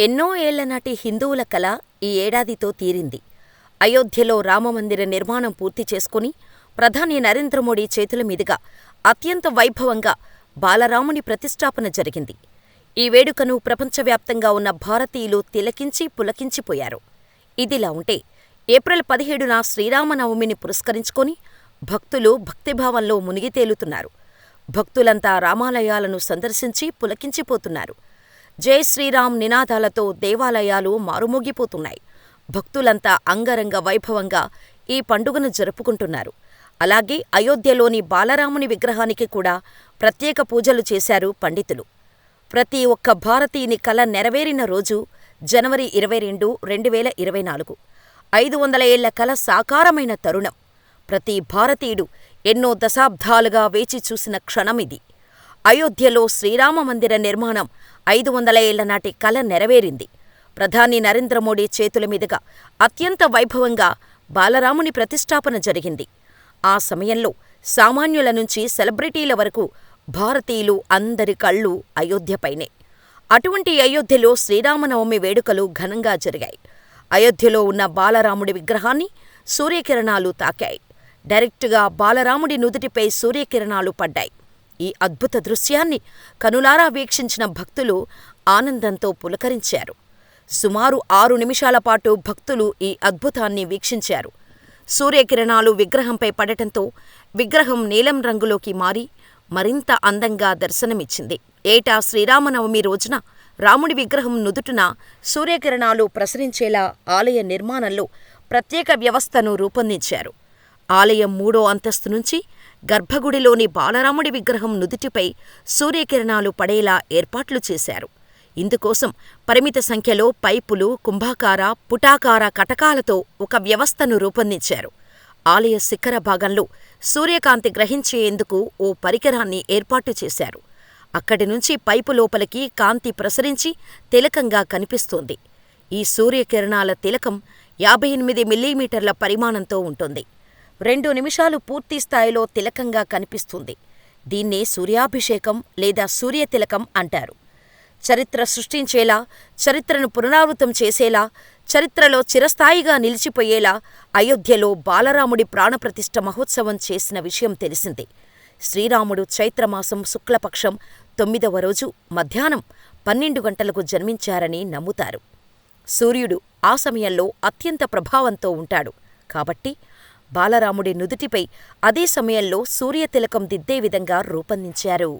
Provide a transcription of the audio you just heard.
ఎన్నో ఏళ్లనాటి హిందువుల కల ఈ ఏడాదితో తీరింది. అయోధ్యలో రామమందిర నిర్మాణం పూర్తి చేసుకుని ప్రధాని నరేంద్ర మోడీ చేతుల మీదుగా అత్యంత వైభవంగా బాలరాముని ప్రతిష్ఠాపన జరిగింది. ఈ వేడుకను ప్రపంచవ్యాప్తంగా ఉన్న భారతీయులు తిలకించి పులకించిపోయారు. ఇదిలా ఉంటే ఏప్రిల్ 17న శ్రీరామనవమిని పురస్కరించుకొని భక్తులు భక్తిభావంలో మునిగి తేలుతున్నారు. భక్తులంతా రామాలయాలను సందర్శించి పులకించిపోతున్నారు. జై శ్రీరామ్ నినాదాలతో దేవాలయాలు మారుమోగిపోతున్నాయి. భక్తులంతా అంగరంగ వైభవంగా ఈ పండుగను జరుపుకుంటున్నారు. అలాగే అయోధ్యలోని బాలరాముని విగ్రహానికి కూడా ప్రత్యేక పూజలు చేశారు పండితులు. ప్రతి ఒక్క భారతీయుని కల నెరవేరిన రోజు జనవరి 22, 2024. 500 ఏళ్ల కల సాకారమైన తరుణం. ప్రతి భారతీయుడు ఎన్నో దశాబ్దాలుగా వేచి చూసిన క్షణమిది. అయోధ్యలో శ్రీరామ మందిర నిర్మాణం 500 ఏళ్ల నాటి కల నెరవేరింది. ప్రధాని నరేంద్ర మోడీ చేతుల మీదుగా అత్యంత వైభవంగా బాలరాముని ప్రతిష్ఠాపన జరిగింది. ఆ సమయంలో సామాన్యుల నుంచి సెలబ్రిటీల వరకు భారతీయులు అందరి కళ్ళు అయోధ్యపైనే. అటువంటి అయోధ్యలో శ్రీరామనవమి వేడుకలు ఘనంగా జరిగాయి. అయోధ్యలో ఉన్న బాలరాముడి విగ్రహాన్ని సూర్యకిరణాలు తాకాయి. డైరెక్టుగా బాలరాముడి నుదుటిపై సూర్యకిరణాలు పడ్డాయి. ఈ అద్భుత దృశ్యాన్ని కనులారా వీక్షించిన భక్తులు ఆనందంతో పులకరించారు. సుమారు 6 నిమిషాల పాటు భక్తులు ఈ అద్భుతాన్ని వీక్షించారు. సూర్యకిరణాలు విగ్రహంపై పడటంతో విగ్రహం నీలం రంగులోకి మారి మరింత అందంగా దర్శనమిచ్చింది. ఏటా శ్రీరామనవమి రోజున రాముడి విగ్రహం నుదుటున సూర్యకిరణాలు ప్రసరించేలా ఆలయ నిర్మాణంలో ప్రత్యేక వ్యవస్థను రూపొందించారు. ఆలయం 3వ అంతస్తు నుంచి గర్భగుడిలోని బాలరాముడి విగ్రహం నుదుటిపై సూర్యకిరణాలు పడేలా ఏర్పాట్లు చేశారు. ఇందుకోసం పరిమిత సంఖ్యలో పైపులు, కుంభాకార, పుటాకార కటకాలతో ఒక వ్యవస్థను రూపొందించారు. ఆలయ శిఖర భాగంలో సూర్యకాంతి గ్రహించేందుకు ఓ పరికరాన్ని ఏర్పాటు చేశారు. అక్కడి నుంచి పైపు లోపలికి కాంతి ప్రసరించి తిలకంగా కనిపిస్తోంది. ఈ సూర్యకిరణాల తిలకం 58 మిల్లీమీటర్ల పరిమాణంతో ఉంటుంది. 2 నిమిషాలు పూర్తిస్థాయిలో తిలకంగా కనిపిస్తుంది. దీన్నే సూర్యాభిషేకం లేదా సూర్యతిలకం అంటారు. చరిత్ర సృష్టించేలా, చరిత్రను పునరావృతం చేసేలా, చరిత్రలో చిరస్థాయిగా నిలిచిపోయేలా అయోధ్యలో బాలరాముడి ప్రాణప్రతిష్ఠ మహోత్సవం చేసిన విషయం తెలిసిందే. శ్రీరాముడు చైత్రమాసం శుక్లపక్షం 9వ రోజు మధ్యాహ్నం 12 గంటలకు జన్మించారని నమ్ముతారు. సూర్యుడు ఆ సమయంలో అత్యంత ప్రభావంతో ఉంటాడు. కాబట్టి బాలరాముడి నుదుటిపై అదే సమయంలో సూర్యతిలకం దిద్దే విధంగా రూపొందించారు.